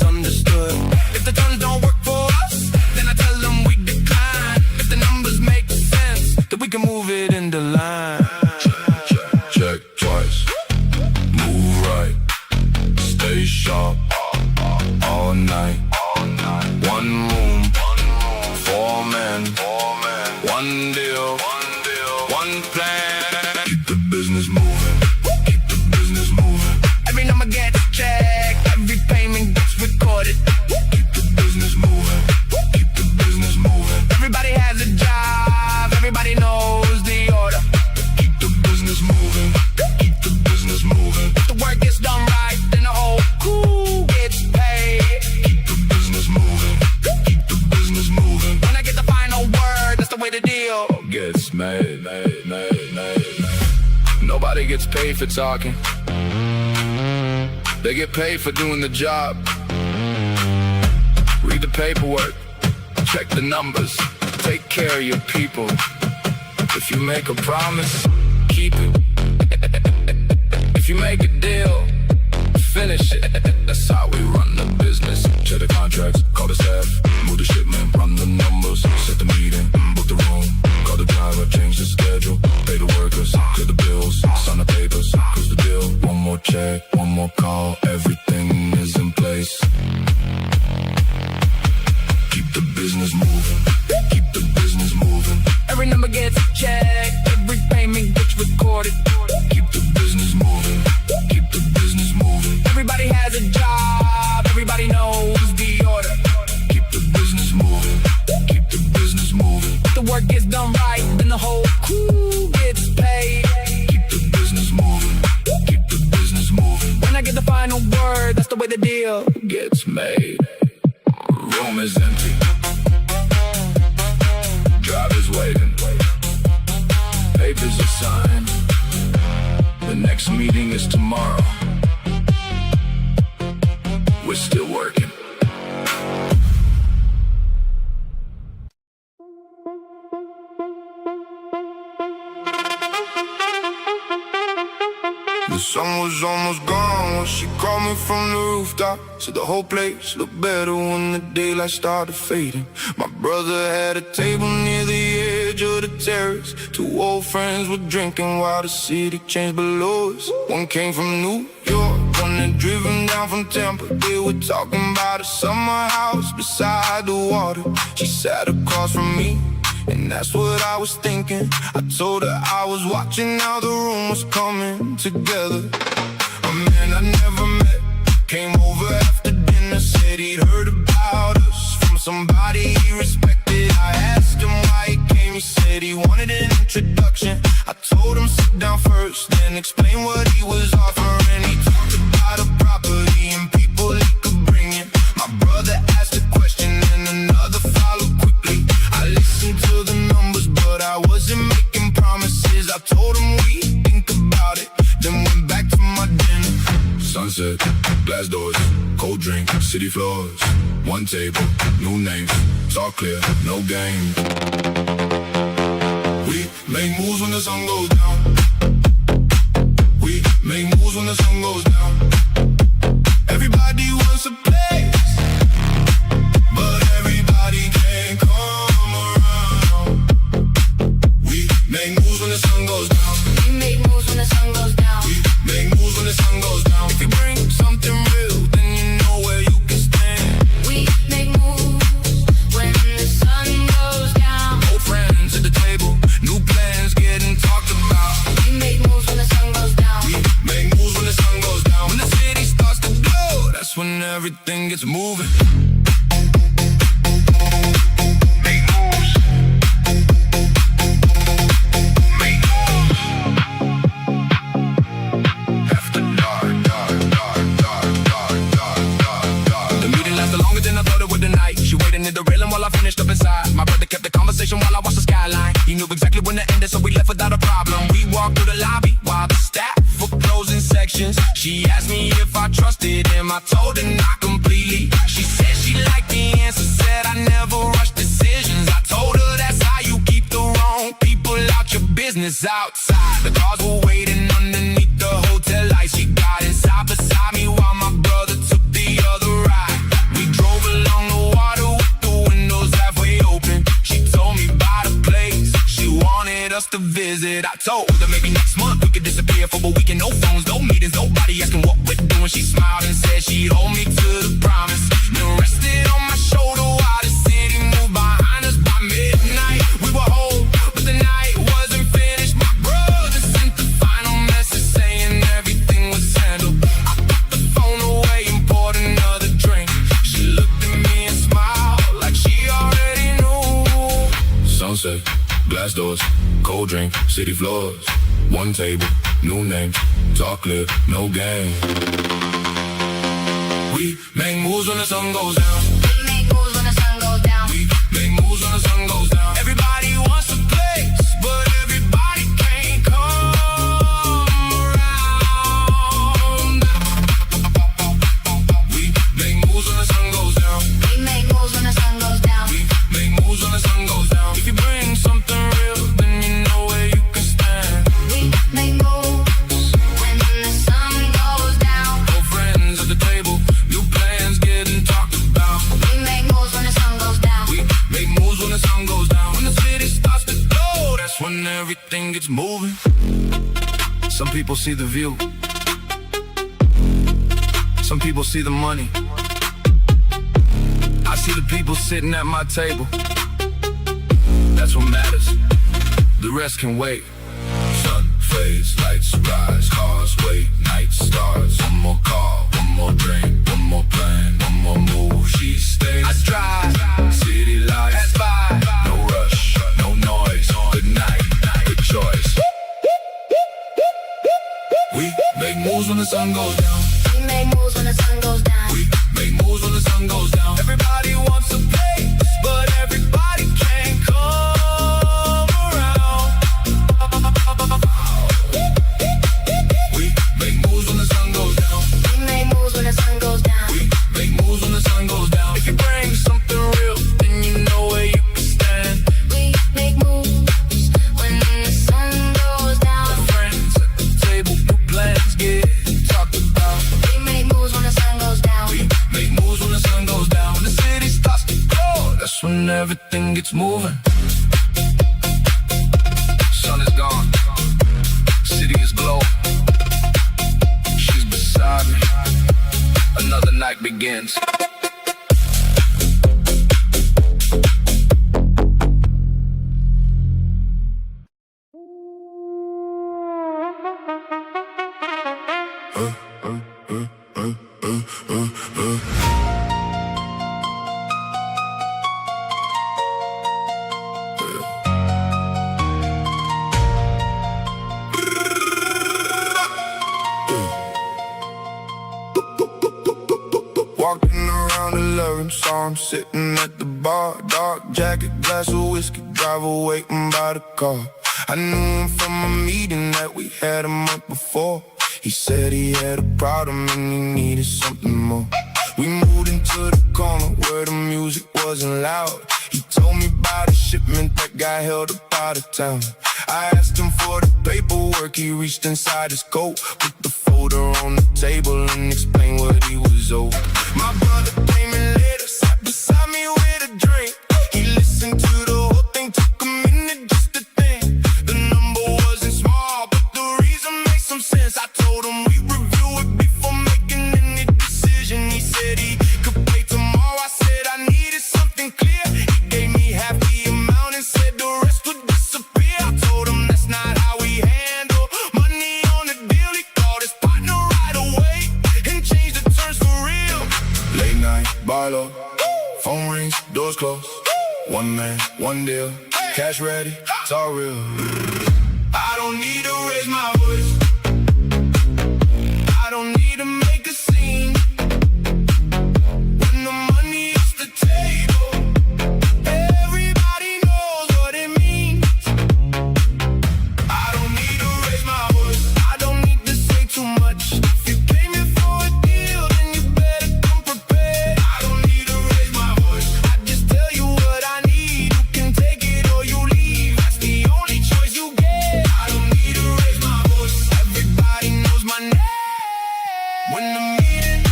misunderstood. If the terms don't work for us, then I tell them we decline. If the numbers make sense, then we can move it into line. Check twice, move right, stay sharp, all night. One room, four men, one deal, one plan. Keep the business moving, keep the business moving. Every number gets checked, every payment gets recorded. Keep the business moving, keep the business moving. Everybody has a job, everybody knows the order. Keep the business moving, keep the business moving. If the work gets done right, then the whole crew gets paid. Keep the business moving, keep the business moving. When I get the final word, that's the way the deal gets made. Nobody gets paid for talking. They get paid for doing the job. Read the paperwork, check the numbers, take care of your people. If you make a promise, keep it. If you make a deal, finish it. That's how we run the business. Check the contracts, call the staff, move the shipment, run the numbers, set the meeting, book the room, call the driver, change the schedule, pay the workers, clear the bills, sign the papers, close the deal. One more check, one more call, everything is in place. Keep the business moving, keep the business moving. Every number gets checked, every payment gets recorded. Keep the business moving, keep the business moving. Everybody has a job, everybody knows the order. Keep the business moving, keep the business moving. If the work gets done right, then the whole crew gets paid. Keep the business moving, keep the business moving. When I get the final word, that's the way the deal gets made. Room is empty, driver's waiting, papers are signed. The next meeting is tomorrow. We're still working. The sun was almost gone when she called me from the rooftop. Said the whole place looked better when the daylight started fading. My brother had a table near the edge of the terrace. Two old friends were drinking while the city changed below us. One came from New York, one had driven down from Tampa. They were talking about a summer house beside the water. She sat across from me, and that's what I was thinking. I told her I was watching how the room was coming together. A man I never met came over after dinner, said he'd heard about us from somebody he respected. I asked him why he came, he said he wanted an introduction. I told him sit down first, then explain what he was offering. He talked about a property and people he could bring in. My brother asked a question and another followed quickly. I listened to the numbers, but I wasn't making promises. I told him we'd think about it, then went back to my dinner. Sunset, glass doors, cold drink, city floors. One table, new names, it's all clear, no game. We make moves when the sun goes down. We make moves when the sun goes down. Everybody wants a place, but everybody can't come around. We make moves when the sun goes down. We make moves when the sun goes down. We make moves when the sun goes down. If you bring something real, then you know where you can stand. We make moves when the sun goes down. Old friends at the table, new plans getting talked about. We make moves when the sun goes down. We make moves when the sun goes down. When the city starts to glow, that's when everything gets moving. Make moves. Make moves. After dark, dark, dark, dark, dark, dark, dark, dark. The meeting lasted longer than I thought it would tonight. She waited near the railing while I finished up inside. My brother kept the conversation while I watched the skyline. He knew exactly when to end it, so we left without a problem. We walked through the lobby while the staff were closing sections. She asked me if I trusted him, I told her not completely. She said she liked the answer, said I never rush decisions. I told her that's how you keep the wrong people out your business. Outside, the cars were waiting underneath the hotel lights. She got inside beside me while my brother took the other ride. it. I told her maybe next month we could disappear for a weekend. No phones, no meetings, nobody asking what we're doing. She smiled and said she'd hold me to the promise. Then rested on my shoulder while the city moved behind us. By midnight we were home, but the night wasn't finished. My brother sent the final message saying everything was handled. I put the phone away and poured another drink. She looked at me and smiled like she already knew. Sunset, glass doors, cold drink, city floors. One table, new names, talk clear, no game. We make moves when the sun goes down. We make moves when the sun goes down. We make moves when the sun goes down. Everybody wants a place, but everybody can't come around. We make moves when the sun goes down. We make moves when the sun goes down. We make moves when the sun goes down. If you bring something real, then you know where you can stand. We make moves when the sun goes down. No friends at the table, new plans getting talked about. We make moves when the sun goes down. We make moves when the sun goes down. When the city starts to glow, that's when everything gets moving. Some people see the view. Some people see the money. I see the people sitting at my table. That's what matters. The rest can wait. Sun fades, lights rise, cars wait, night stars. One more call, one more drink, one more plan, one more move. She stays. I drive, City lights, pass by. no rush, no noise. Good night, good choice. We make moves when the sun goes down. We make moves when the sun goes down. We make moves when the sun goes down. Everybody wants a place, but everybody can't come around. We make moves when the sun goes down. We make moves when the sun goes down. We make moves when the sun goes down. If you bring something real, then you know where you can stand. We make moves when the sun goes down. Friends at the table, new plans get talked about. We make moves when the sun goes down. We make moves when the sun goes down. When the city starts to glow, that's when everything gets moving. Sun is gone. City is glow. She's beside me. Another night begins. Walking around 11, saw him sitting at the bar. Dark jacket, glass of whiskey, driver waiting by the car. I knew him from a meeting that we had a month before. He said he had a problem and he needed something more. We moved into the corner where the music wasn't loud. He told me about a shipment that got held up out of town. I asked him for the paperwork, he reached inside his coat, put the folder on the table and explained what he was owed. My brother came in later, sat beside me with a drink. He listened to the whole thing, took a minute just to think. The number wasn't small, but the reason made some sense. I told him we review it before making any decision. He said he could pay tomorrow. I said I needed something clear. He gave me half the amount and said the rest would disappear. I told him that's not how we handle money on the deal. He called his partner right away and changed the terms for real. Late night, bar low. Phone rings, doors closed. One man, one deal. Cash ready, it's all real. I don't need to raise my voice. I don't need to make a scene. When the money is the table, everybody knows what it means. I don't need to raise my voice. I don't need to say too much. If you came here for a deal, then you better come prepared. I don't need to raise my voice. I just tell you what I need. You can take it or you leave. That's the only choice you get. I don't need to raise my voice. Everybody knows my name. When the meeting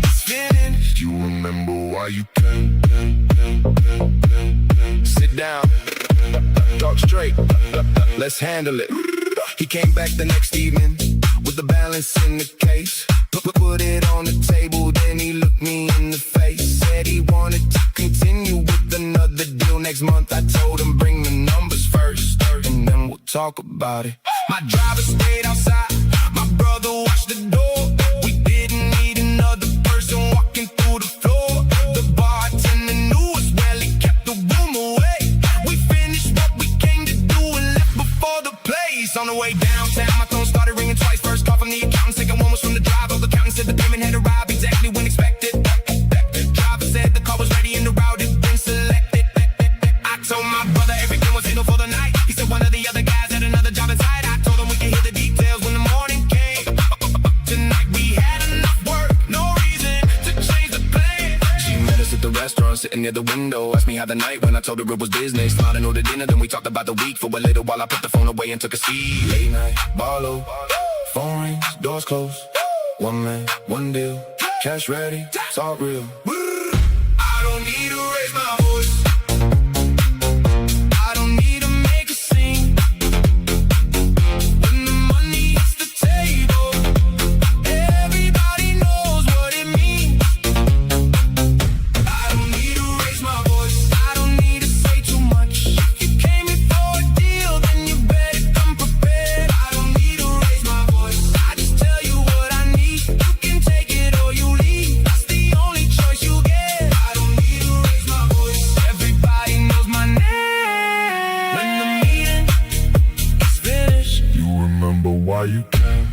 is finished, You remember why you came? sit down. talk straight, let's handle it. He came back the next evening with the balance in the case. Put it on the table, then he looked me in the face. Said he wanted to continue with another deal next month. I told him bring the numbers first, and then we'll talk about it. My driver stayed outside, my brother watched the door. We didn't need another person walking through the floor. The bartender knew us well, he kept the room away. We finished what we came to do and left before the place. On the way downtown, my phone started ringing twice. First call from the accountant, second one was from the driver. The accountant said the payment had arrived exactly when expected. Driver said the car was ready and the route had been selected. I told my brother everything was handled for the night. He said one of the other guys had another job inside. I told him we could hear the details when the morning came. Tonight we had enough work, no reason to change the plan. She met us at the restaurant, sitting near the window. Asked me how the night went, I told her it was business. Smiling over dinner, then we talked about the week for a little while. I put the phone away and took a seat. Late night, Barlow, phone rings, doors closed. One man, one deal, cash ready, talk real. I don't need to raise my voice, I don't need to make a scene. When the money hits the table, everybody knows what it means. I don't need to raise my voice, I don't need to say too much. If you came in for a deal, then you better come prepared. I don't need to raise my voice, I just tell you what I need. You can take it or you leave, that's the only choice you get. I don't need to raise my voice, everybody knows my name. When the meeting is finished, You remember why you came?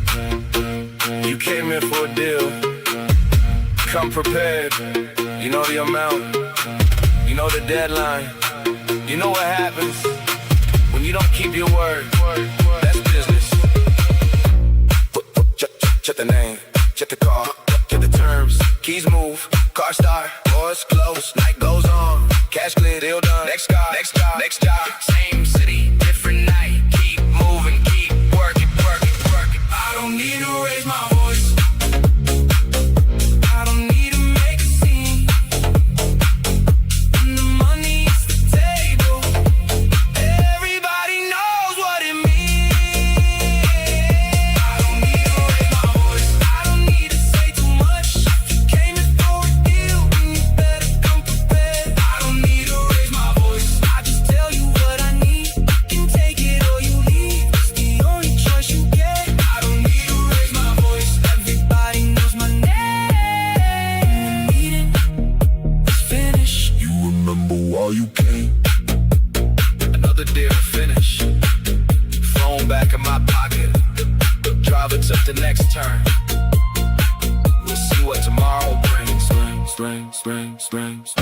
you came here for a deal. Come prepared. You know the amount, you know the deadline. You know what happens when you don't keep your word. That's business. Check the name, check the car, check the terms. Keys move, car start, doors close. Night goes on, cash clear, deal done. Next car, next job, next job. Same city, different night. Keep moving, keep working, working, working. I don't need to raise my voice, I don't need to make a scene. When the money hits the table, everybody knows what it means. I don't need to raise my voice, I don't need to say too much. If you came in for a deal, then you better come prepared. I don't need to raise my voice, I just tell you what I need. You can take it or you leave, it's the only choice you get. I don't need to raise my voice, everybody knows my name. The meeting is finished. You remember why you came? Another deal finish. Phone back in my pocket. Driver took the next turn. We'll see what tomorrow brings. Springs.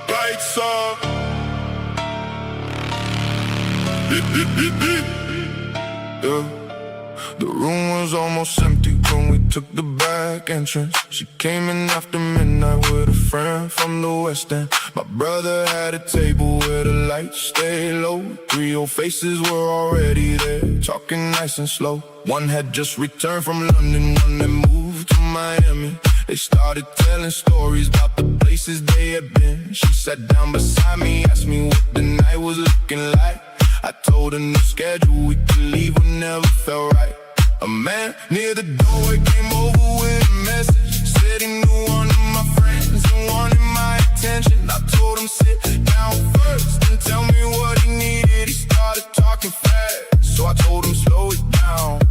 Lights up. Yeah. The room was almost empty when we took the back entrance. She came in after midnight with a friend from the West End. My brother had a table where the lights stayed low. 3 old faces were already there, talking nice and slow. One had just returned from London, one had moved to Miami. They started telling stories about the places they had been. She sat down beside me, asked me what the night was looking like. I told her no schedule, we could leave whenever felt right. A man near the doorway came over with a message. Said he knew one of my friends and wanted my attention. I told him sit down first and tell me what he needed. He started talking fast, so I told him slow it down.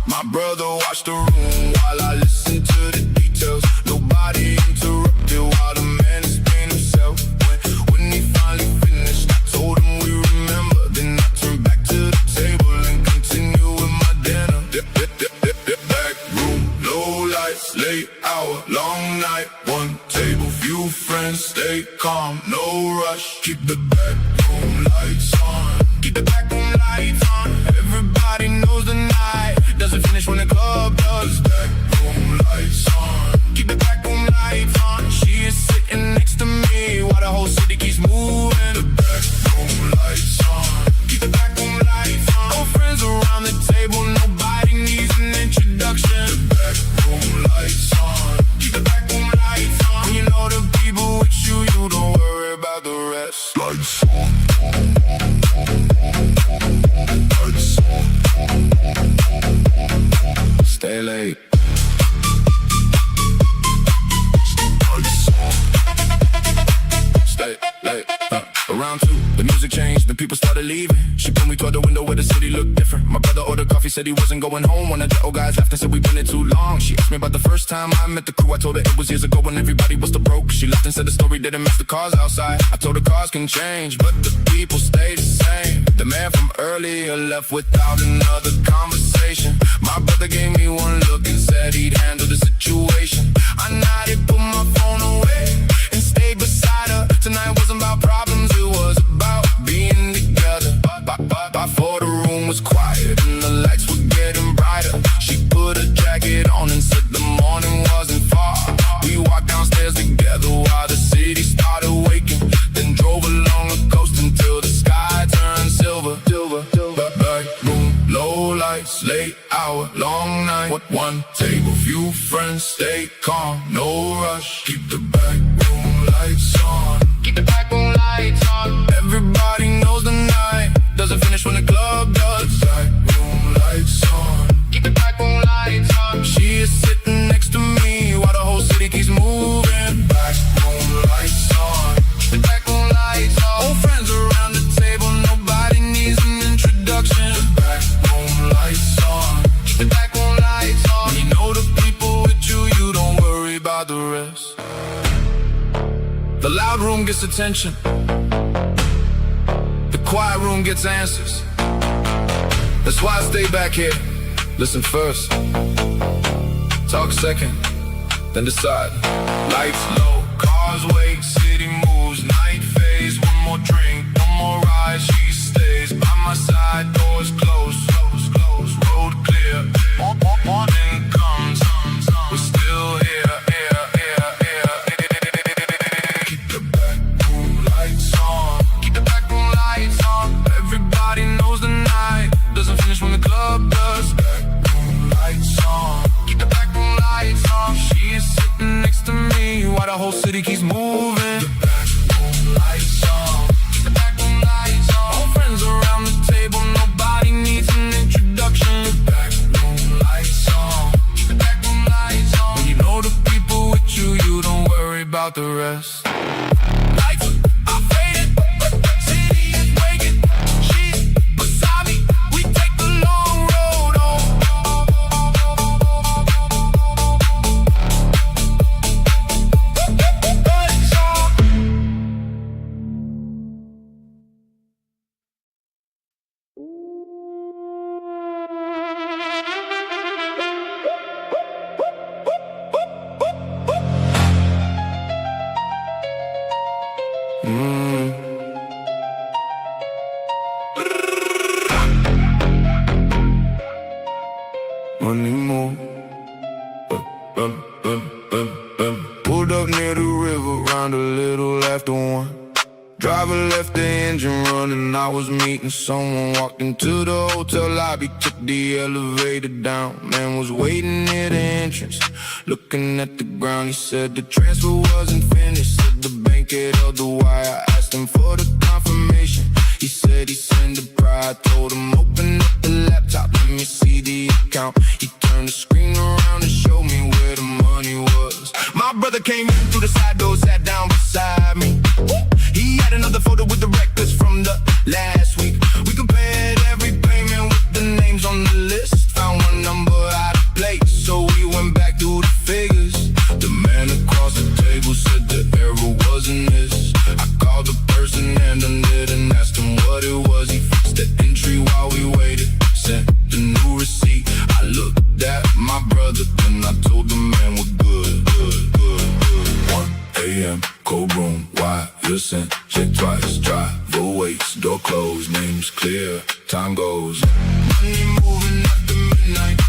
My brother watched the room while I listened to the details. Nobody interrupted while the man explained himself. When he finally finished, I told him we remember. Then I turned back to the table and continued with my dinner. Back room, low lights, late hour, long night. One table, few friends, stay calm, no rush. Keep the back room lights on, keep the back room lights on. Everybody knows the night doesn't finish when the club does. Back room lights on, keep the back room lights on. She is sitting next to me while the whole city keeps moving. The people started leaving. She pulled me toward the window where the city looked different. My brother ordered coffee, said he wasn't going home. One of the old guys laughed and said we've been there too long. She asked me about the first time I met the crew. I told her it was years ago when everybody was the broke. She laughed and said the story didn't match the cars outside. I told her cars can change, but the people stay the same. The man from earlier left without another conversation. My brother gave me one look and said he'd handle the situation. I nodded, put my phone away, and stayed beside her. Tonight wasn't about problems, it was about being together. Before the room was quiet and the lights were getting brighter, she put a jacket on and said the morning wasn't far. We walked downstairs together while the city started waking, then drove along the coast until the sky turned silver. Back room, low lights, late hour, long night. One table, few friends, stay calm, no rush. Keep the back room lights on. Keep the back room lights on. Everybody knows the night doesn't finish when the club does. Back room lights on. Keep the back room lights on. She is sitting next to me while the whole city keeps moving. Back room lights on. Keep the back room lights on. Old friends around the table, nobody needs an introduction. Back room lights on. Keep the back room lights on. When you know the people with you, you don't worry about the rest. The loud room gets attention. The quiet room gets answers. That's why I stay back here. Listen first, talk second, then decide. Lights low, cars wait, city moves, night fades. One more drink, one more ride, she stays by my side. Doors closed, road clear. Morning comes, we're still here. Keep the back room lights on. Keep the back room lights on. Everybody knows the night doesn't finish when the club does. Back room lights on. Keep the back room lights on. She is sitting next to me while the whole city keeps moving. The back room lights on. Keep the back room lights on. All friends around the table, nobody needs an introduction. The back room lights on. Keep the back room lights on. When you know the people with you, you don't worry about the rest. Lights are faded, city is waking. She's beside me, we take the long road home. Lights on. Money move. Pulled up near the river, round a little after one. Driver left the engine running, I was meeting someone. Walked into the hotel lobby, took the elevator down. Man was waiting near the entrance, looking at the ground. He said the transfer wasn't finished, said the bank had held the wire. I asked him for the confirmation, he said he sent a prior. I told him open up the laptop, let me see the account. He turned the screen around and showed me where the money was. My brother came in through the side door, sat down beside me. He had another photo with the records from the last week. We compared every payment with the names on the list. Found one number out of place, so we went back through the figures. The man across the table said the error wasn't this. I called the person and undid and asked him what it was. He fixed the entry while we waited, sent the new receipt. I looked at my brother, then I told the man we're good. 1 a.m. cold room, why you're sent. Check twice, driver waits, door closed, names clear, time goes. Money moving after midnight.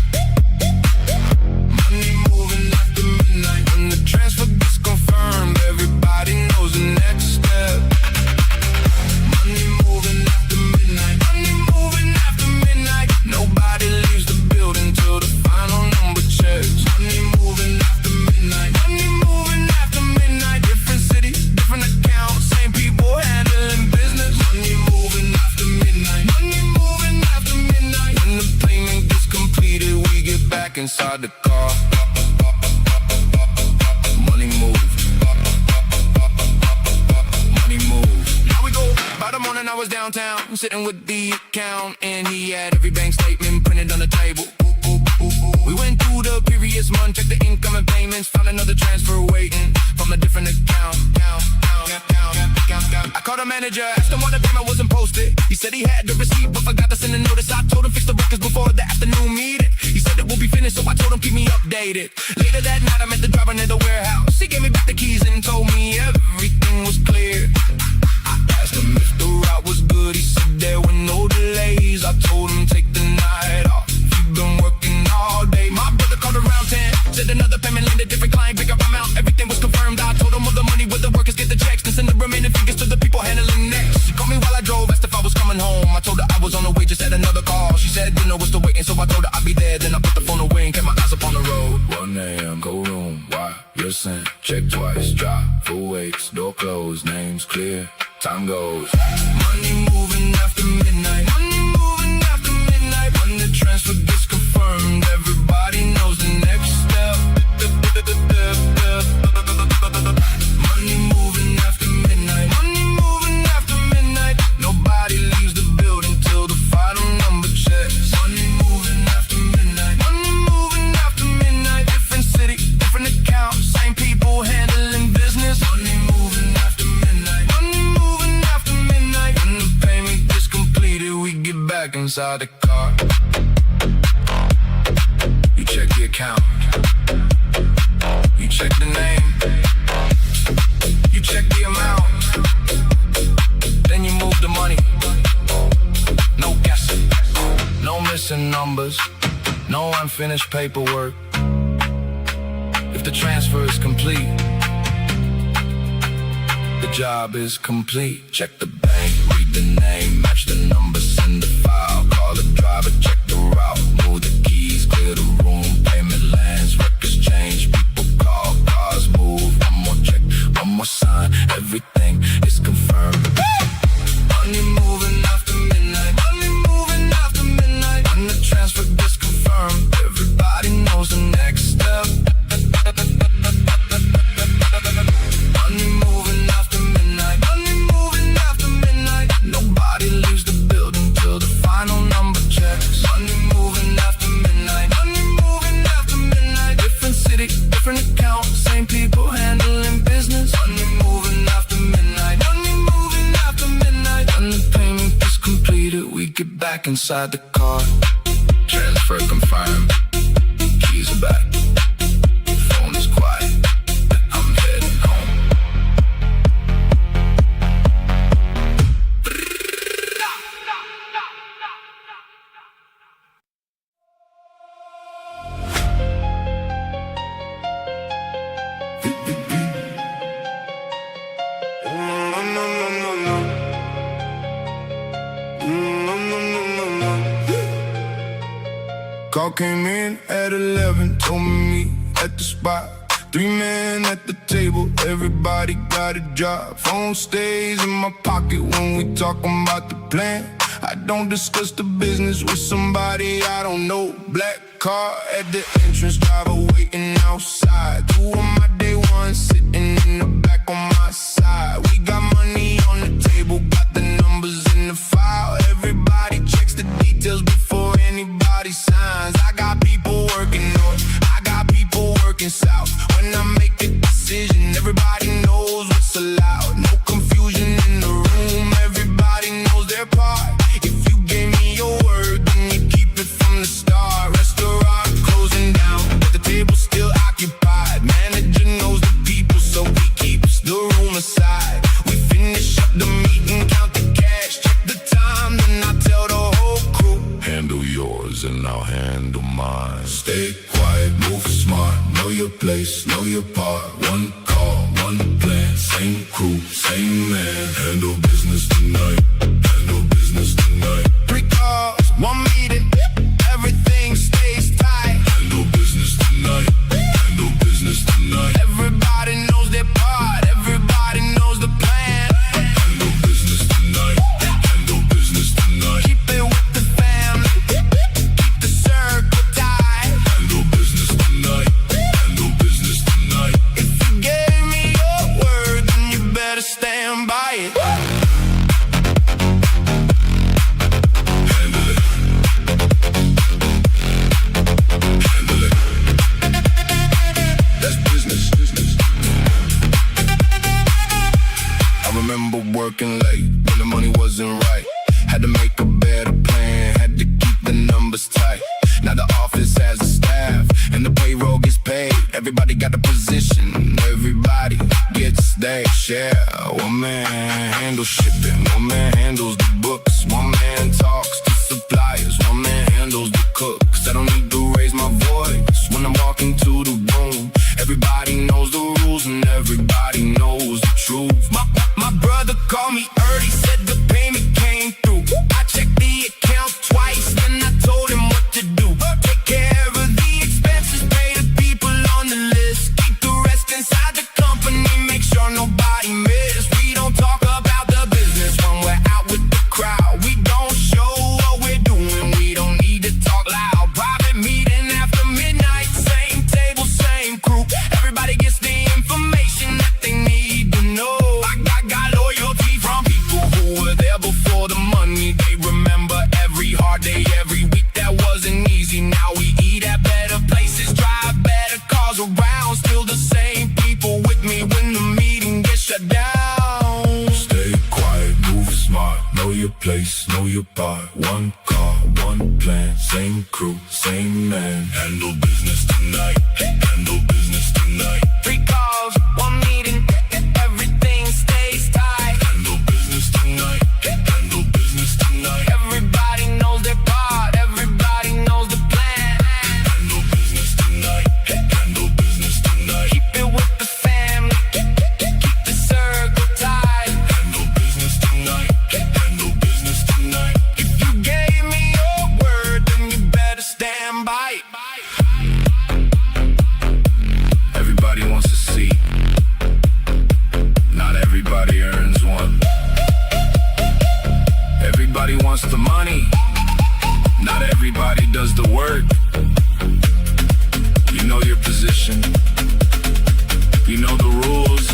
Money moving after midnight. When the transfer gets confirmed, everybody knows the next step. Money moving after midnight. Money moving after midnight. Nobody leaves the building till the final number checks. Money moving after midnight. Money moving after midnight. Different city, different account, same people handling business. Money moving after midnight. Money moving after midnight. When the I'm sitting with the account, and he had every bank statement printed on the table. We went through the previous month, checked the incoming payments, found another transfer waiting from a different account. I called the manager, asked him why the payment wasn't posted. He said he had the receipt, but forgot to send a notice. I told him fix the records before the afternoon meeting. He said it will be finished, so I told him keep me updated. Later that night, I met the driver near the warehouse. He gave me back the keys and told me everything was clear. I asked him if the route was good. He said there were no delays. I told him take the night off. You've been working all day. My brother called around 10, said another payment landed, different client, bigger amount. Everything was confirmed. I told him all the money with the workers get the checks, and send the remaining figures to the people handling next. She called me while I drove, asked if I was coming home. I told her I was on the way, just had another call. She said dinner was still waiting, so I told her I'd be there. Then I put the phone away and kept my eyes up on the road. 1 a.m. go room, why you're sent, check twice, drop, full weights, door closed, names clear, time goes. Money moving after midnight. Money moving after midnight. When the transfer gets confirmed, everybody knows the next step. Money moving after midnight. Money moving after midnight. Nobody leaves the building till the final number checks. Money moving after midnight. Money moving after midnight. Different city, different account, same people handling business. Money moving after midnight. Money moving after midnight. When the payment gets completed, we get back inside the car. You check the account, You check the name, you check the amount, then you move the money. No guessing, no missing numbers, no unfinished paperwork. If the transfer is complete, the job is complete. Check the bank, read the name, match the numbers, send the file, call the driver, check the route, move the keys, clear the room, payment lands, records change, people call, cars move, one more check, one more sign, everything is confirmed. money moving after midnight. Money moving after midnight. When the transfer gets confirmed, everybody knows the next step. Money moving after midnight. Money moving after midnight. Nobody leaves the building till the final number checks. Money moving after midnight. Money moving after midnight. Different city, different account, same people handling business. Money moving after midnight. Money moving after midnight. When the payment is completed, we get back inside the car. Transfer confirmed, keys are back, phone is quiet, I'm heading home. Call came in at 11, told me meet at the spot. 3 men at the table, everybody got a job. Phone stays in my pocket when we talking about the plan. I don't discuss the business with somebody I don't know. Black car at the entrance, driver waiting outside. 2 of my day ones sitting in the back on my side. We got money on the table, got the numbers in the file. Everybody checks the details before anybody signs. I got people working north, I got people working south. When I make a decision, everybody knows what's allowed. No confusion in the room, everybody knows their part. If you gave me your word, then you keep it from the start. Restaurant closing down, but the table's still occupied. Manager knows the people, so he keeps the room aside. We finish up the meeting, count the cash, check the time, then I tell the whole crew, Handle yours and I'll handle mine. Stay quiet, move smart, know your place, know your part. One call, one plan, same crew, same man. Handle business tonight, handle business tonight. 3 calls, 1 meeting, everything stays tight. Handle business tonight, handle business tonight. Everybody knows their part, everybody knows the plan. Handle business tonight, handle business tonight. Keep it with the family, keep the circle tight. Handle business tonight, handle business tonight. If you gave me your word, then you better stand by it. position. Everybody gets their share. One man handles shipping, one man handles the books, one man talks to suppliers, one man handles the cooks. I don't need to raise my voice when I'm walking to the room. Everybody knows the rules and everybody knows the truth. My brother called me early, said the payment came through. I checked the account twice, then I told him what to do. Take care of the expenses, pay the people on the list. Keep the rest inside the company, make sure nobody miss. We don't talk about the business when we're out with the crowd. We don't show what we're doing, we don't need to talk loud. Private meeting after midnight, same table, same crew. Everybody gets the information that they need to know. I got loyalty from people who were there before the money. They remember every hard day, every week that wasn't easy. Now we eat at better places, drive better cars around. Still the same people with me when the meeting gets shut down. Stay quiet, move smart, know your place, know your part. One car, one plan, same crew, same man. Handle business tonight, handle business tonight. 3 calls, 1 meeting, everything stays tight. Handle business tonight, handle business tonight. Everybody knows their part, everybody knows the plan. Handle business tonight, handle business tonight. Keep it with the family, keep the circle tight. Handle business tonight, handle business tonight. If you gave me your word, then you better stand by it. Everybody wants to see. Not everybody earns one. Everybody wants the money. Not everybody does the work. You know your position. You know the rules.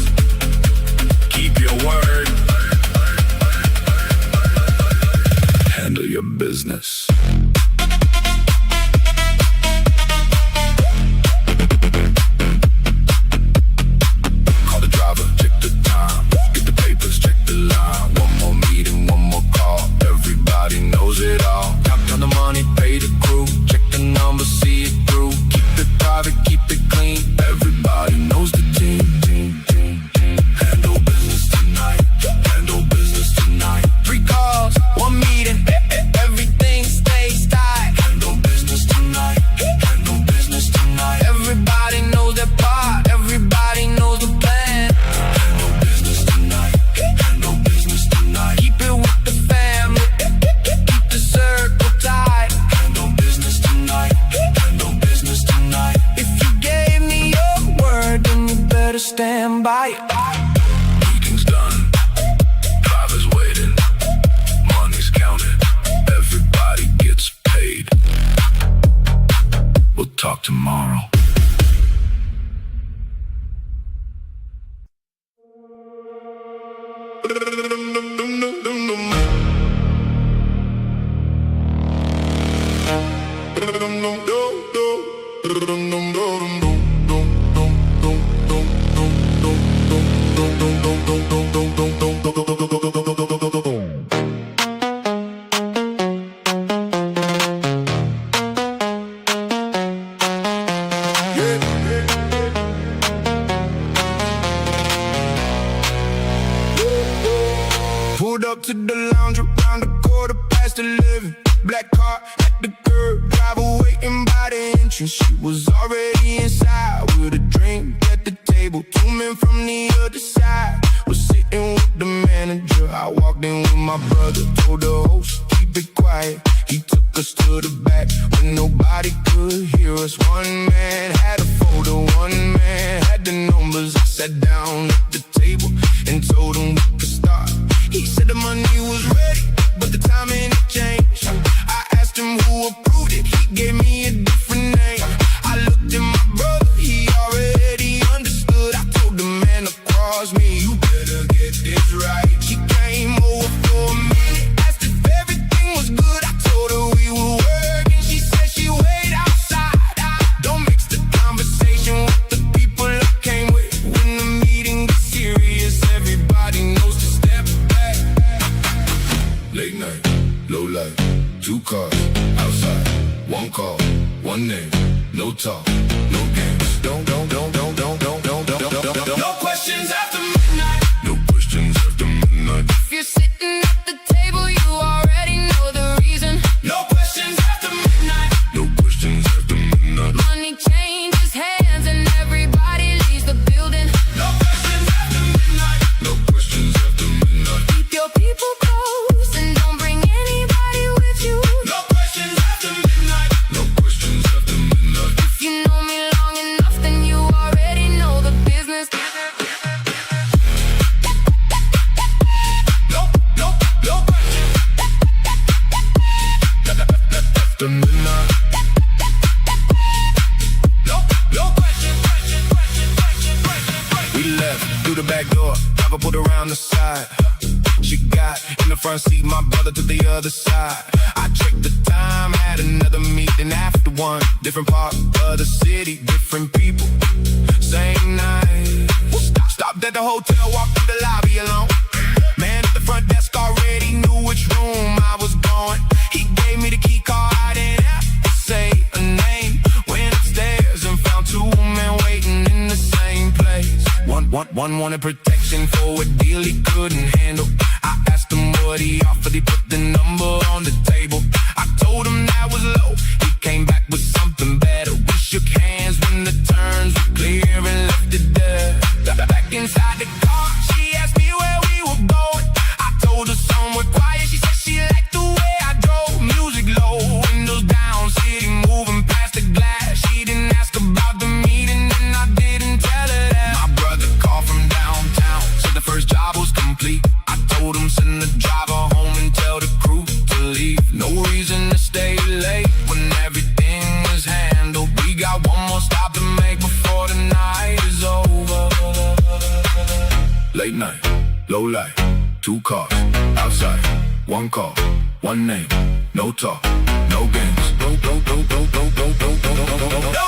Keep your word. Handle your business. Call the driver, check the time. Get the papers, check the line. One more meeting, one more call. Everybody knows it all. Count on the money, pay the crew, check the numbers, see it through. Keep it private, keep it clean. Everybody knows the team. Handle business tonight. Handle business tonight. 3 calls, 1 meeting, everything stays tight. Handle business tonight. Handle business tonight. Everybody knows their part, everybody knows the plan. Handle business tonight. Handle business tonight. Keep it with the family, keep the circle tight. Handle business tonight. Handle business tonight. If you gave me your word, then you better stand by it. Meeting's done. Driver's waiting. Money's counted. Everybody gets paid. We'll talk tomorrow. Pulled up to the lounge around the 11:15. Black car at the curb, driver waiting by the entrance. She was already inside with a drink at the table. 2 men from the other side was sitting with the manager. I walked in with my brother, told the host, keep it quiet. He took us to the back when nobody could hear us. One man had a folder, one man had the numbers. I sat down at the table and told him we could start. He said the money was ready, but the timing it changed. I asked him who approved it, he gave me a different name. I looked at my brother, he already understood. I told the man across me, you better get this right. She came over for a minute, asked if everything was good. I told her we were working, she said she wait outside. Don't mix the conversation with the people I came with when the meeting gets through the back door, driver pulled around the side. She got in the front seat, my brother to the other side. I checked the time, had another meeting after one. Different part of the city, different people, same night. Stopped at the hotel, walked through the lobby alone. Man at the front desk already knew which room I was going. He gave me the key card, I didn't have to say a name. Went upstairs and found two men waiting in the same place. One wanted protection for a deal he couldn't handle. I asked him what he offered, he put the number on the table. I told him that was low, he came back with something better. We shook hands when the turns were clear and left it there. Back inside the car, she asked me where we were going. I told her somewhere quiet, she said she liked the way I drove. Music low, windows down, city moving past the glass. She didn't ask about the meeting and I didn't tell her that. My brother called from downtown, said the first job was complete. I told him send the driver home and tell the crew to leave. No reason to stay late when everything is handled. We got one more stop to make before the night is over. Late night, low light, two cars, outside, one call, one name, no talk, no games. No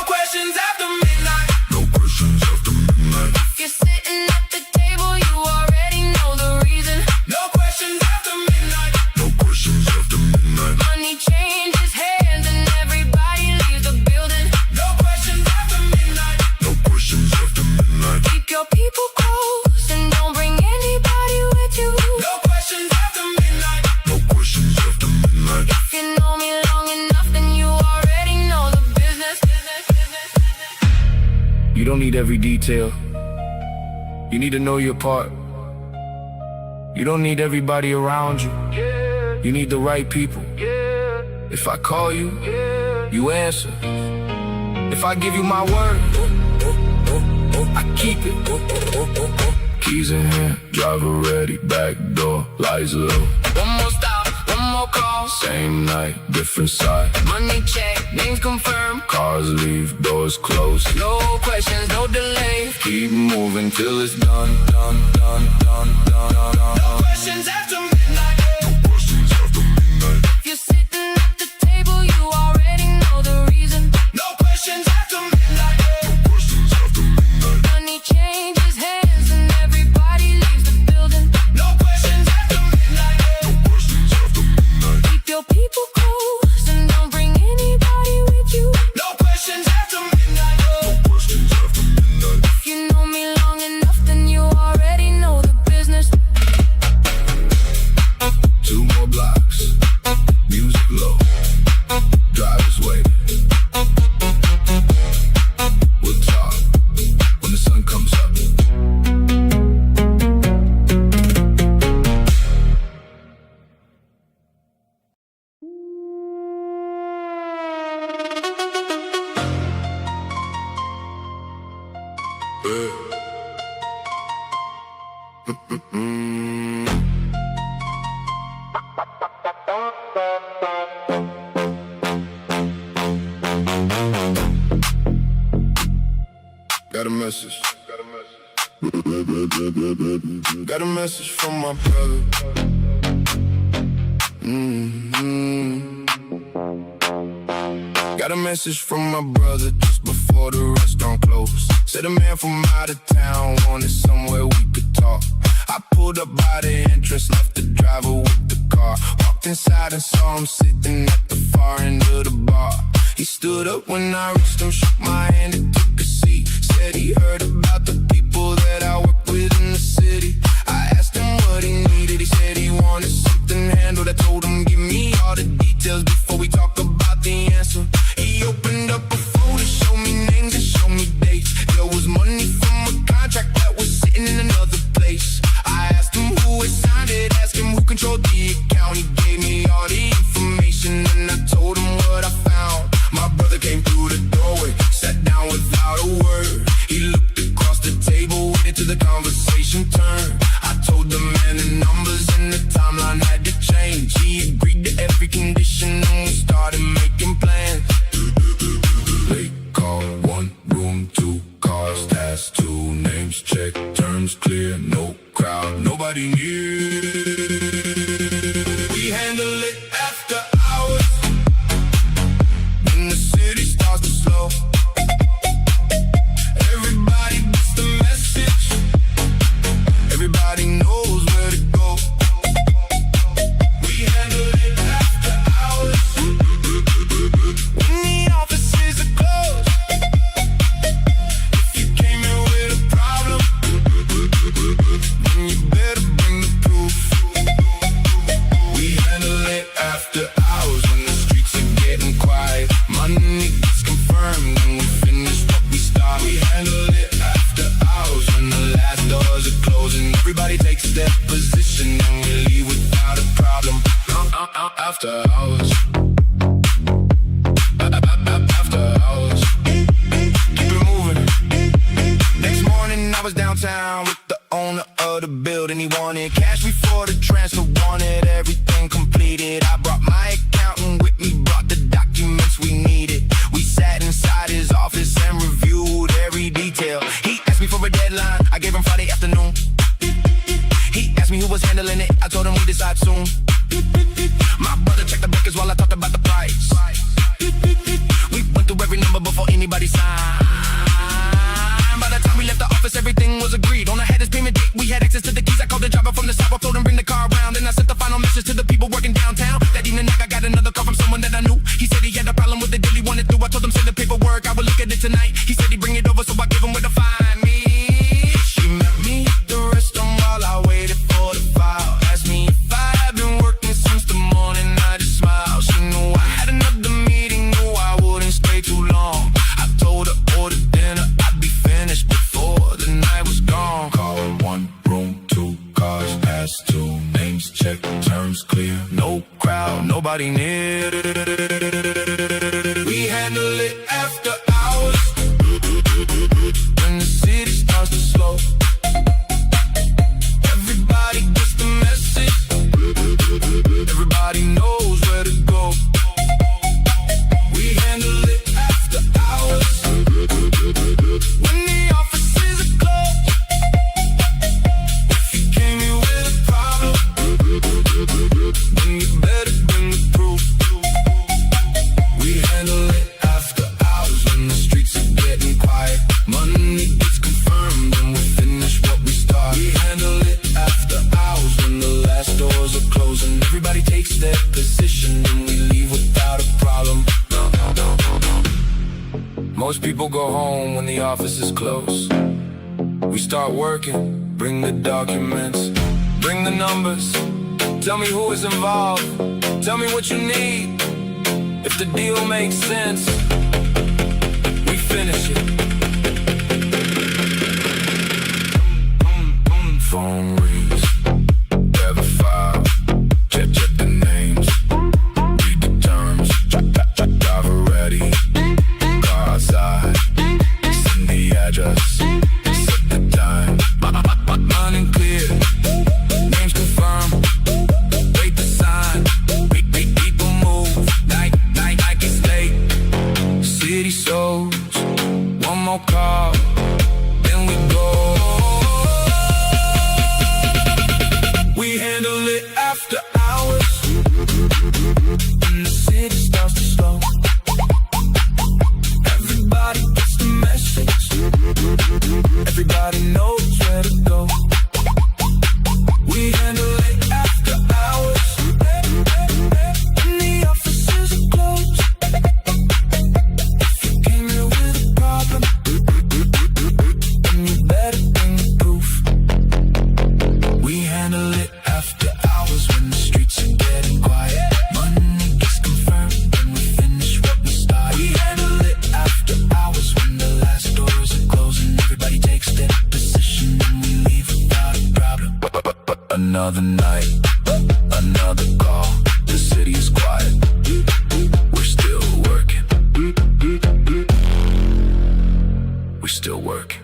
questions after midnight. No questions after midnight. If you're sitting at the table, you already know the reason. No questions after midnight. No questions after midnight. Money changes hands and everybody leaves the building. No questions after midnight. No questions after midnight. Keep your people close and don't bring anybody with you. No questions after midnight. No questions after midnight. If you know me long enough, then you already know the business. You don't need every detail. You need to know your part. You don't need everybody around you. You need the right people. If I call you, you answer. If I give you my word, I keep it. Keys in hand, driver ready, back door, lights low. One more stop, one more call. Same night, different side. Money check, names confirmed. Cars leave, doors closed. No questions, no delay. Keep moving till it's done, done, done, done, done, done, done. No questions after midnight. No questions after midnight. If you're sitting at the table, you already know the reason. No questions after midnight. No questions after midnight. Money changes hands and everybody leaves the building. No questions after midnight. No questions after midnight. Keep your people close and don't bring anybody with you. No questions after midnight. No questions after midnight. If you know me long enough, then you already know the business. Two more blocks, music low, drivers waiting. We'll talk when the sun comes up. Got a message. Got a message from my brother. Got a message from my brother just before the restaurant closed. Said a man from out of town wanted somewhere we could talk. I pulled up by the entrance, left the driver with the car. Walked inside and saw him sitting at the far end of the bar. He stood up when I reached him, shook my hand and took a seat. Said he heard about the people that I work with in the city. I asked him what he needed, he said he wanted something handled. I told him give me all the details before we talk about the answer. He opened up a folder, showed me names and showed me dates. There was money from a contract that was sitting in another place. I asked him who had signed it, asked him who controlled the account. He gave me all the information and I told him what I found. My brother came through the doorway, sat down without a word. He looked across the table, waited till the conversation turned. I told the man the numbers and the timeline had to change. He agreed to every condition and we started making plans. Late call, 1 room, 2 cars, that's 2 names. names check, terms clear, no crowd, nobody near. We handle it after hours, when the city starts to slow. Everybody gets the message, everybody knows where to go. We handle it after hours, when the offices are closed. If you came in with a problem, then you better bring the proof. We handle it after hours, when the streets are getting quiet. Money gets confirmed, and we finish what we start. We handle it after hours, when the last doors are closing. Everybody takes their position, and we leave without a problem. After hours, after hours, keep it moving. Next morning I was downtown with the owner of the building. He wanted cash before the transfer, wanted everything completed. I brought my accountant with me, brought the documents we needed. We sat inside his office and reviewed every detail. He asked me for a deadline, I gave him Friday afternoon. He asked me who was handling it, I told him we decide soon. My brother checked the records while I talked about the price. We went through every number before anybody signed. By the time we left the office, everything was agreed. On the headers payment date, we had access to the keys. I called the driver from the sidewalk, told him bring the car around. And I sent the final message to the people working downtown. That evening I got another call from someone that I knew. He said he had a problem with the deal he wanted through. I told him send the paperwork, I would look at it tonight. He said he'd bring it over, so I gave him where to find me. She met me at the restaurant while I waited for the file. Asked me if I had been working since the morning, I just smiled. She knew I had another meeting, knew I wouldn't stay too long. I told her order dinner, I'd be finished before the night was gone. Call one room, 2 cars, past 2 names check, terms clear, no crowd, nobody near. We handle it after hours, when the city starts to slow. Everybody gets the message, everybody knows where to go. We handle it after hours, when the offices are closed. If you came here with a problem, then you better bring the proof. We handle it after hours, when the streets are getting quiet. Money gets confirmed, and we finish what we start. We handle it after hours, when the last doors are closing. Everybody takes their position, and we leave without a problem. Most people go home when the office is closed. We start working, bring the documents, bring the numbers. Tell me who is involved, tell me what you need. If the deal makes sense, we finish it. Phone rings, grab a file, check the names, read the terms, driver ready, car outside, send the address, set the time, money clear, names confirmed, wait the sign, people move, night is late, city shows, one more call, then we go. We handle it after hours, when the city starts to slow. Everybody gets the message, everybody knows where to go. We handle it after hours, when the offices are closed. If you came here with a problem, then you better bring the proof. We handle it after hours, when the streets are getting quiet. Money gets confirmed, and we finish what we start. We handle it after hours, when the last doors are closing. Everybody takes their position, and we leave without a problem. Another night, another call. The city is quiet. We're still working. We're still working.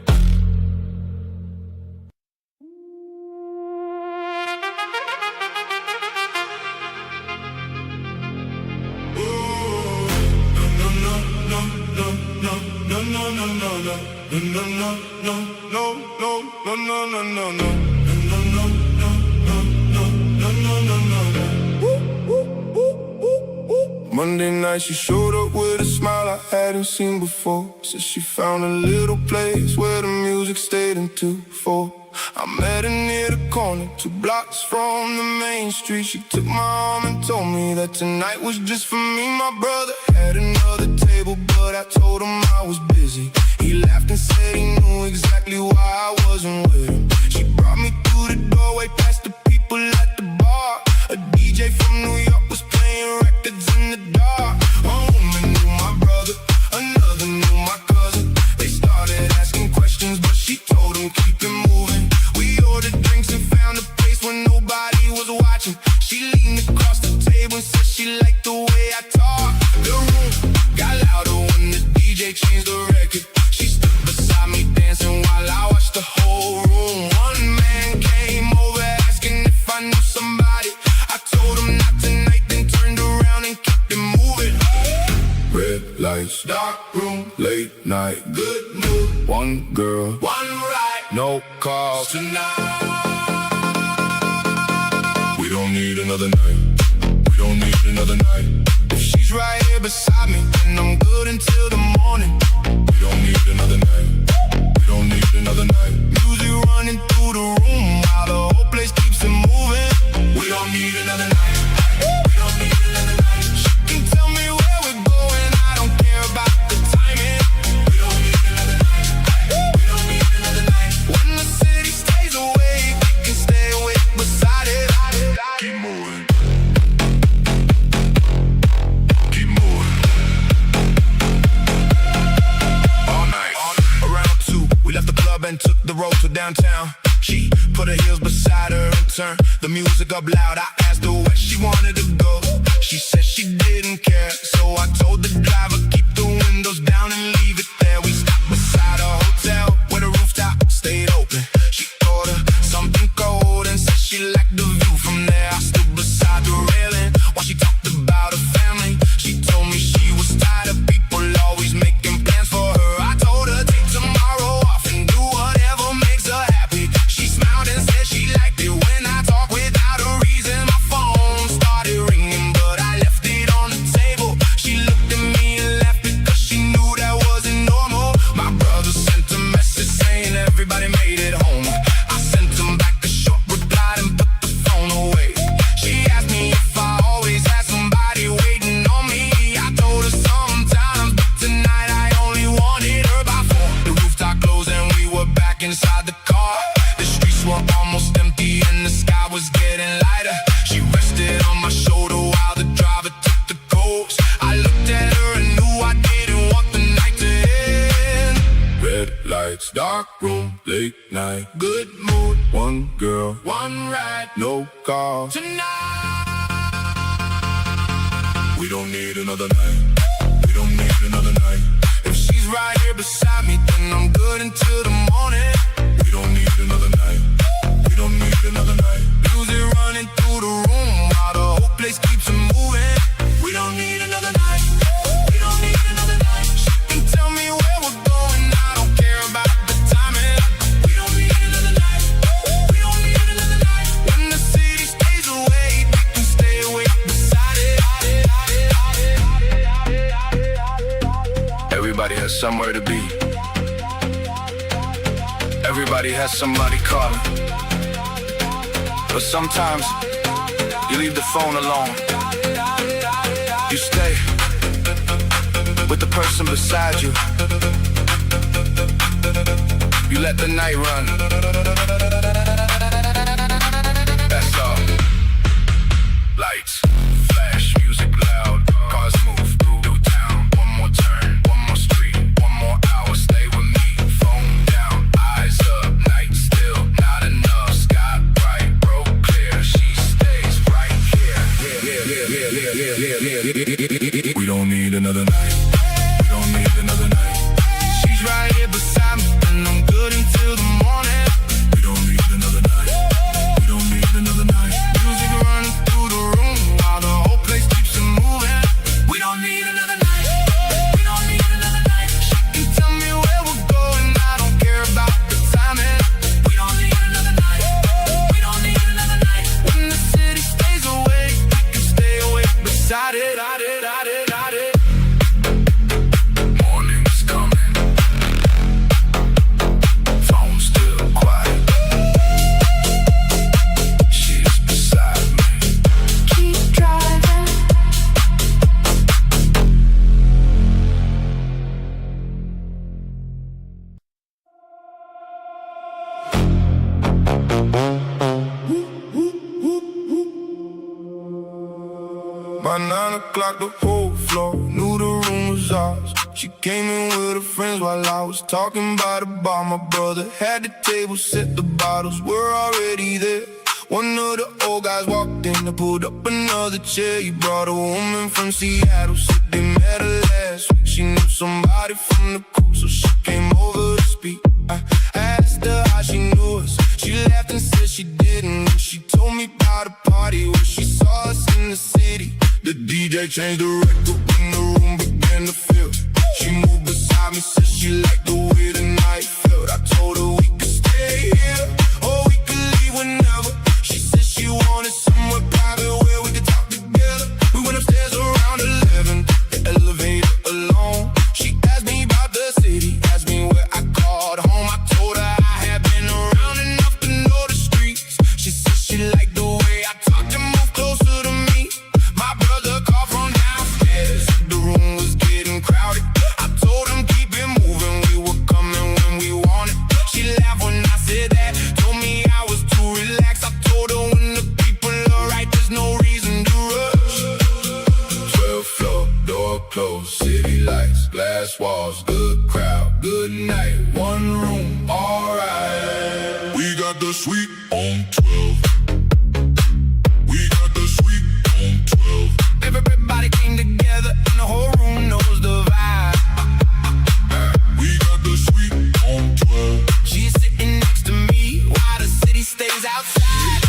no, no, no, no, no, no, no, no, no, no, no. no, no, no, no, no. Monday night she showed up with a smile I hadn't seen before. Said she found a little place where the music stayed until 4. I met her near the corner, 2 blocks from the main street. She took my arm and told me that tonight was just for me. My brother had another table, but I told him I was busy. He laughed and said he knew exactly why I wasn't with him. She brought me through the doorway past the people at the bar. A DJ from New York was playing records in the dark. One woman knew my brother, another knew my cousin. They started asking questions, but she told them keep it moving. We ordered drinks and found a place where nobody was watching. She leaned across the table and said she liked the way I talk. The room got louder when the DJ changed the record. She stood beside me dancing while I watched the whole room. One man came over asking if I knew somebody. I told him not tonight, then turned around and kept it moving. Red lights, dark room, late night, good mood. One girl, one ride, no call tonight. We don't need another night. We don't need another night. If she's right here beside me, then I'm good until the morning. We don't need another night. We don't need another night. Music running through the room while the whole place keeps it moving. We don't need another night. We don't need another night. She can tell me where we're going, I don't care about the timing. We don't need another night. We don't need another night. When the city stays awake, we can stay awake beside it. Keep moving. Keep moving. All night. Around 2, we left the club and took the road to downtown. She put her heels beside her and turned the music up loud. I asked her where she wanted to go. She said she didn't care, so I told the driver keep the windows down and leave it there. We stopped beside a hotel where the rooftop stayed open. She ordered something cold and said she liked the view from there. I stood beside the railing while she talked about her family. She told me she was tired of people always making plans for her. I told her take tomorrow off and do whatever makes her happy. She smiled and said she liked it when I talk without a reason. My phone started ringing, but I left it on the table. She looked at me and laughed because she knew that wasn't normal. My brother sent a message saying everybody made it home. I sent him back a short reply and put the phone away. She asked me if I always had somebody waiting on me. I told her sometimes, but tonight I only wanted her by 4. The rooftop closed and we were back inside the car. The streets were almost empty and the sky was getting lighter. She rested on my shoulder while the driver took the coast. I looked at her and knew I didn't want the night to end. Red lights, dark room, late night, good mood. One girl, one ride, no call tonight. We don't need another night. We don't need another night. If she's right here beside me, then I'm good until the morning. We don't need another night. We don't need another night. Music running through the room while the whole place keeps it moving. We don't need another night. We don't need another night. She can tell me where we're going, I don't care about the timing. We don't need another night. We don't need another night. When the city stays awake, we can stay awake beside it. Everybody has somewhere to be. Everybody has somebody calling. But sometimes you leave the phone alone. You stay with the person beside you. You let the night run. That's all. Lights, flash, music loud, cars move through town. One more turn, one more street, one more hour, stay with me. Phone down, eyes up, night still, not enough. Sky bright, road clear, she stays right here. We don't need another night. We don't need another night. She's right here beside me, and I'm good until the morning. We don't need another night. We don't need another night. Music running through the room By 9 o'clock the whole floor knew the room was ours. She came in with her friends while I was talking by the bar. My brother had the table set, the bottles were already there. One of the old guys walked in and pulled up another chair. He brought a woman from Seattle, said they met her last week. She knew somebody from the crew, so she came over to speak. I asked her how she knew us. She laughed and said she didn't. And she told me about a party where she saw us in the city. The DJ changed the record when the room began to fill. She moved beside me, said she liked the way the night felt. I told her we could stay here or we could leave whenever. She said she wanted somewhere private where we could talk together. We went upstairs around 11, the elevator alone. She asked me about the city, asked me where I called home. I told her I had been around enough to know the streets. She said she liked the way I talked and moved closer to me. My brother called from downstairs, the room was getting crowded. I told him keep it moving, we were coming when we wanted. She laughed when I said that, told me I was too relaxed. I told her when the people are right, there's no reason to rush. 12th floor, door closed, city lights, glass walls, good crowd, good night, one room, alright. We got the suite on 12. We got the suite on 12. Everybody came together and the whole room knows the vibe. We got the suite on 12. She's sitting next to me while the city stays outside.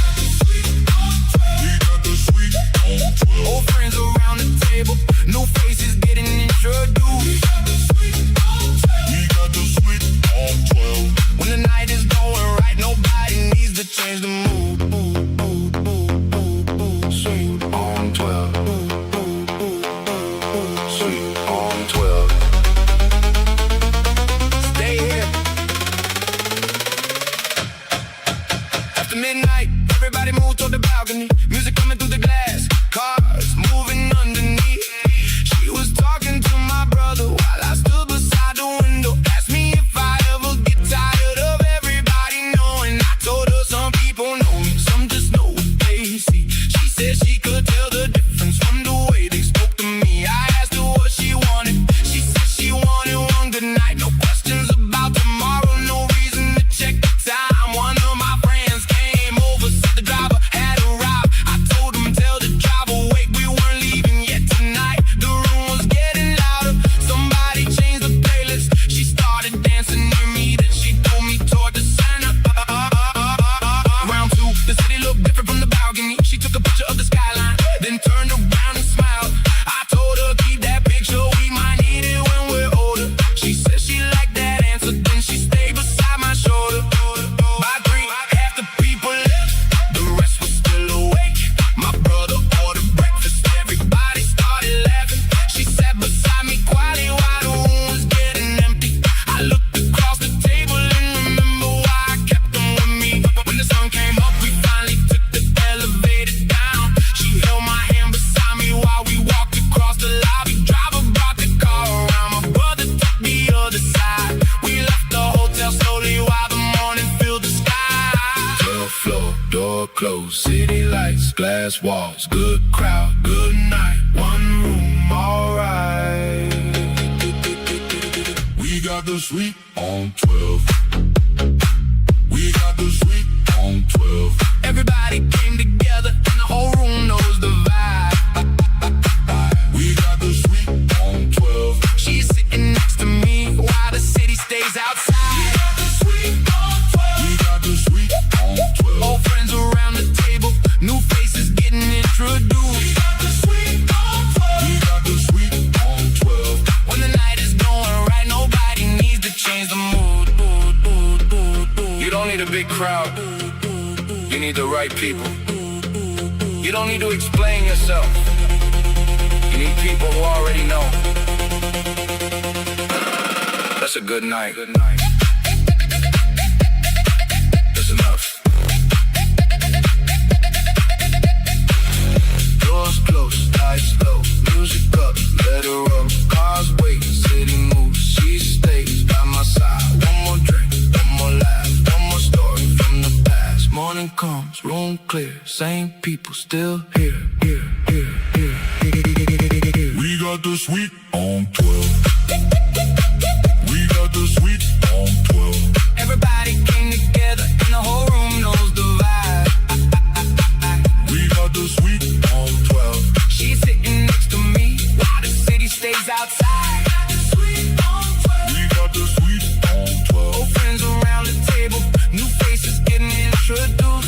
We got the suite on 12. Old friends around the table, new faces getting introduced. We got the suite on 12. We got the suite on 12. When the night is going right, nobody needs to change the mood. Suite on 12. Suite on 12. Stay here. After midnight, everybody moved toward the balcony. Music coming through the glass, cars moving underneath. She was talking to my brother while I stood beside the window. Asked me if I ever get tired of everybody knowing. I told her some people know me, some just know what they see. She said she could tell the difference from the way they spoke to me. I asked her what she wanted. She said she wanted one good night, no questions about tomorrow, no reason to check the time. One of my friends came over, said the driver had arrived. I told him tell the driver wait, we weren't leaving yet tonight. The room was getting louder, somebody changed the playlist. She started dancing near me, then she threw me toward the center. Round two, the city looked different from the balcony. She took a picture of the skyline, then turned around and smiled. I told her keep that picture, we might need it when we're older. She said she liked that answer, then she stayed beside my shoulder. By 3, half the people left, the rest was still awake. My brother ordered breakfast, everybody started laughing. She sat beside me quietly while the room was getting empty. I looked across the table and remember why I kept them with me. When the sun came up, we finally took the elevator down. She held my hand beside me while we walked across the lobby. Driver brought the car around, my brother took the other side. We left the hotel slowly while the morning filled the sky. 12th floor, door closed, city lights, glass walls, good crowd, good night, one room, alright. We got the suite on 12. We got the suite on 12. Everybody came together and the whole room knows the vibe. We got the suite on 12. She's sitting next to me while the city stays outside. We got the suite on 12. We got the suite on 12. Old friends around the table, new faces getting introduced. We got the suite on 12. We got the suite on 12. When the night is going right, nobody needs to change the mood. You don't need a big crowd, you need the right people. You don't need to explain yourself, you need people who already know. That's a good night. That's enough. Doors closed, lights low, music up, let her roll. Cars wait, city moves, she stays by my side. One more drink, one more laugh, one more story from the past. Morning comes, room clear, same people still here. got the sweet on 12. We got the sweet on 12. Everybody came together and the whole room knows the vibe. We got the sweet on 12. She's sitting next to me while the city stays outside. We got the sweet on 12. Old friends around the table, new faces getting introduced.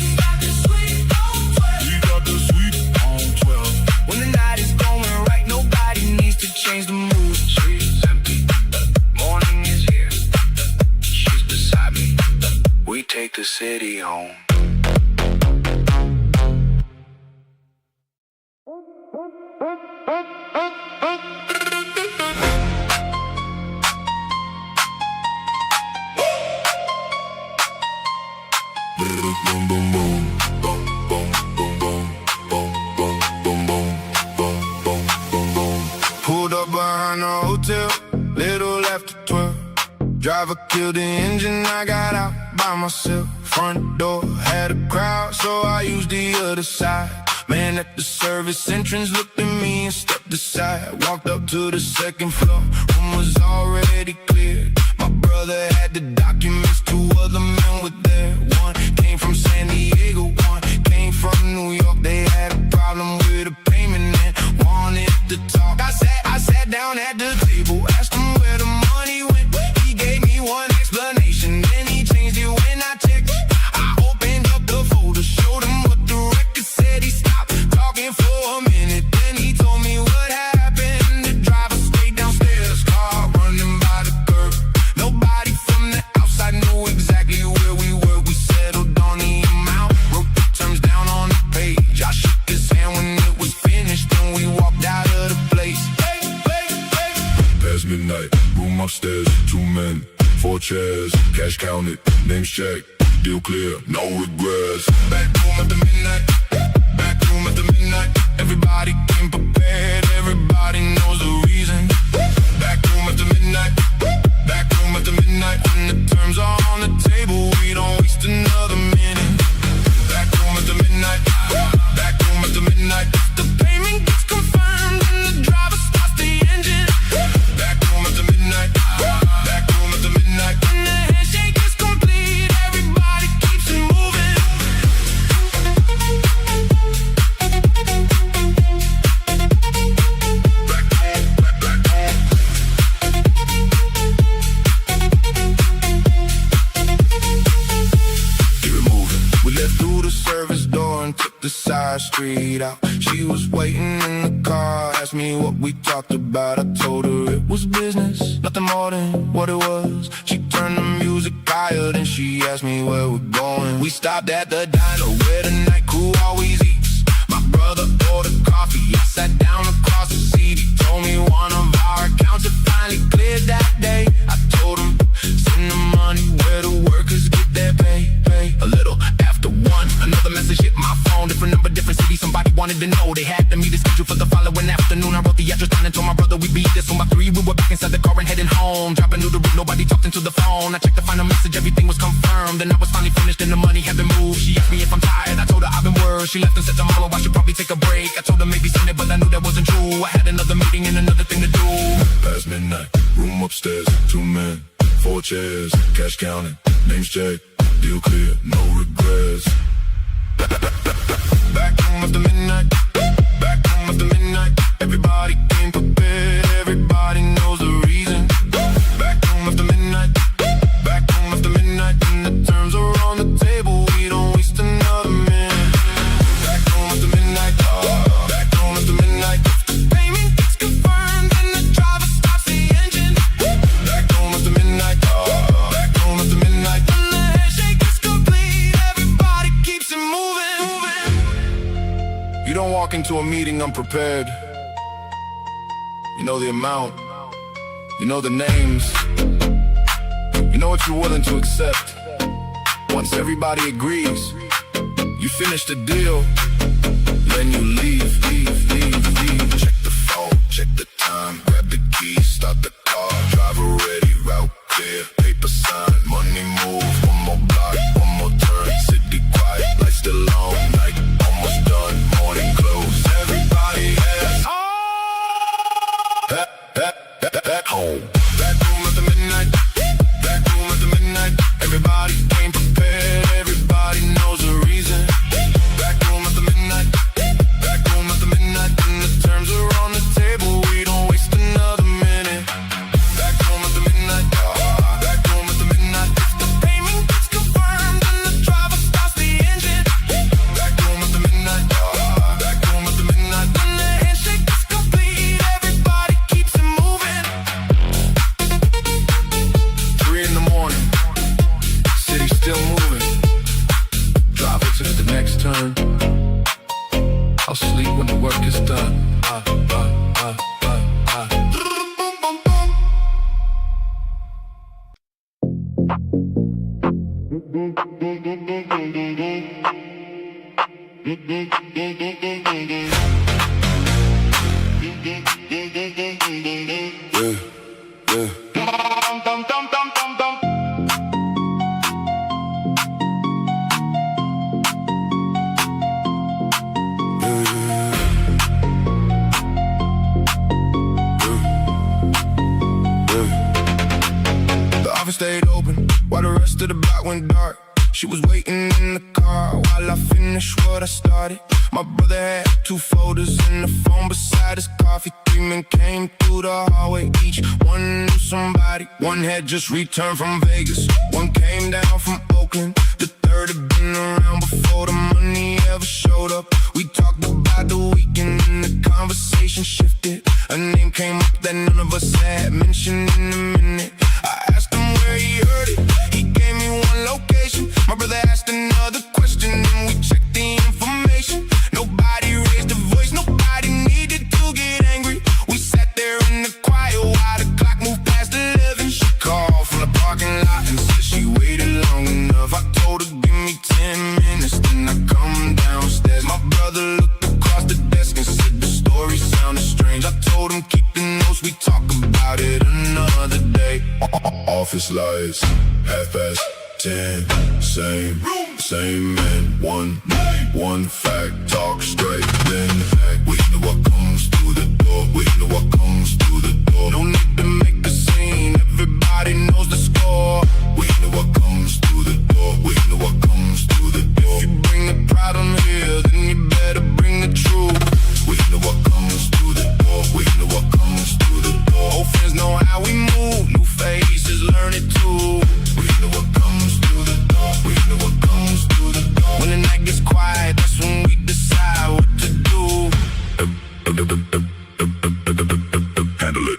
We got the sweet on 12. When the night is going right, nobody needs to change the mood. She's empty, morning is here. She's beside me. We take the city home. Boom, boom, boom, boom, boom, boom, boom, boom, boom, boom, boom, boom, boom, boom, boom. Pulled up behind the hotel, little after 12. Driver killed the engine, I got out by myself. Front door had a crowd, so I used the other side. Man at the service entrance looked at me and stepped aside. Walked up to the second floor, room was already cleared. My brother had the documents, two other men were there. One came from San Diego, one came from New York. They had a problem with a payment and wanted to talk. I sat down at the table, asked him where the money went. He gave me one explanation, then he changed it when I checked. I opened up the folder, showed him what the record said. He stopped talking for a minute, then he told me what happened. The driver stayed downstairs, car running by the curb. Nobody from the outside knew exactly where we were. We settled on the amount, wrote the terms down on the page. I shook his hand when it was finished, then we walked out of the place. Past midnight, room upstairs, 2 men, 4 chairs, cash counted, names checked, deal clear, no regrets. Back room at the midnight, back room at the midnight. Everybody came prepared, everybody knows the reason. Back room at the midnight, back room at the midnight. When the terms are on the table, we don't waste another minute. Back room at the midnight, back room at the midnight. The payment gets confirmed and the driver starts the engine. Back room at the midnight, back room at the midnight. When the handshake is complete, everybody keeps it moving. Back home, back home. Keep it moving. We left through the service door and took the side street out. She was waiting in the car, asked me what we talked about. I told her it was business, nothing more than what it was. She turned the music higher, then she asked me where we're going. We stopped at the diner where the night crew always eats. My brother ordered coffee, I sat down across the seat. He told me one of our accounts had finally cleared that day. I told him, send the money where the workers get their pay. A little after 1, another message hit my phone. Different number, different city, somebody wanted to know. They had to meet the schedule for the following afternoon. I wrote the address down and told my brother we beat this. So by 3 we were back inside the car and heading home. Driving through the route, nobody talked into the phone. I checked the final message, everything was confirmed. Then I was finally finished and the money had been moved. She asked me if I'm tired, I told her I've been worse. She left and said tomorrow I should probably take a break. I told her maybe Sunday, but I knew that wasn't true. I had another meeting and another thing to do. Past midnight, room upstairs, 2 men, 4 chairs, cash counted, names checked, deal clear, no regrets. Back room at the midnight, back room at the midnight. Everybody came prepared, everybody knows the reason. Back room at the midnight, back room at the midnight. When the terms are on the table, we don't waste another minute. Back room at the midnight, back room at the midnight. The payment gets confirmed and the driver starts the engine. Back room at the midnight, back room at the midnight. When the handshake is complete, everybody keeps it moving. You don't walk into a meeting unprepared. You know the amount, you know the names, you know what you're willing to accept. Once everybody agrees, you finish the deal, then you leave. Check the phone, check the time, grab the keys, start the car, driver ready, route clear, paper sign, money move, one more block, one more turn, city quiet, lights still on, night almost done, morning close, everybody has Stayed open while the rest of the block went dark. She was waiting in the car while I finished what I started. My brother had 2 folders and the phone beside his coffee. 3 men came through the hallway, each one knew somebody. One had just returned from Vegas, one came down from Oakland. The third had been around before the money ever showed up. We talked about the weekend and the conversation shifted. A name came up that none of us had mentioned in a minute. I asked him where he heard it, he gave me one location. My brother asked another question and we checked the information. Nobody raised a voice, nobody needed to get angry. We sat there in the quiet while the clock moved past 11. She called from the parking lot and said she waited long enough. I told her give me 10 minutes, then I come downstairs. My brother looked across the desk and said the story sounded strange. I told him keep the notes, we talk about it another day. Office lights, 10:30, same man, one fact, talk straight, then act. We know what comes through the door, we know what comes through the door. No need to make a scene, everybody knows the score. We know what comes through the door, we know what comes through the door. If you bring the problem here, then you better bring the truth. We know what comes through the door, we know what comes through the door. Old friends know how we move, new faces learn it too. We know what comes through the door, we know what comes through the door. When the night gets quiet, that's when we decide what to do. Handle it.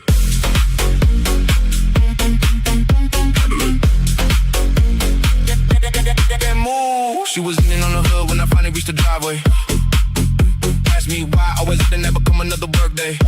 Move. She was leaning on the hood when I finally reached the driveway. Asked me why, always let there never come another work day.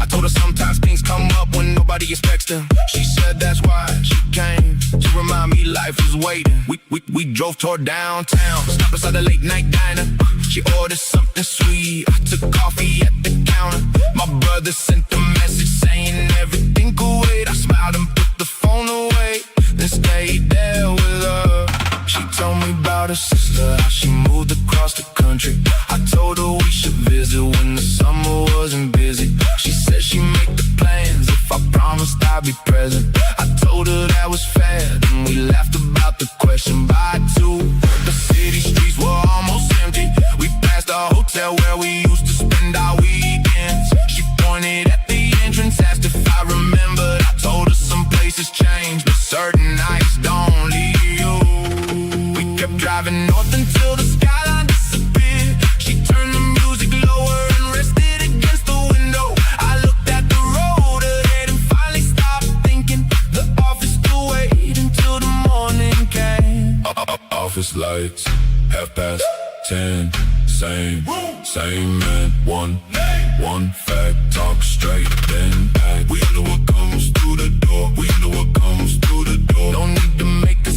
I told her sometimes things come up when nobody expects them. She said that's why she came, to remind me life is waiting. We drove toward downtown, stopped beside the late night diner. She ordered something sweet, I took coffee at the counter. My brother sent a message saying everything could wait. I smiled and put the phone away, then stayed there with her. She told me about her sister, how she moved across the country. I told her we should visit when the summer wasn't busy. She said she'd make the plans if I promised I'd be present. I told her that was fair, then we laughed about the question. By 2, the city streets were almost empty. We passed a hotel where we used to spend our weekends. She pointed at the entrance, asked if I remembered. I told her some places change, but certain nights don't leave you. We kept driving north until the skyline disappeared. She turned the music lower and rested against the window. I looked at the road ahead and finally stopped thinking. The office could wait until the morning came. Office lights, 10:30, same man, one fact, talk straight, then act. We know what comes through the door, we know what comes through the door. No need to make a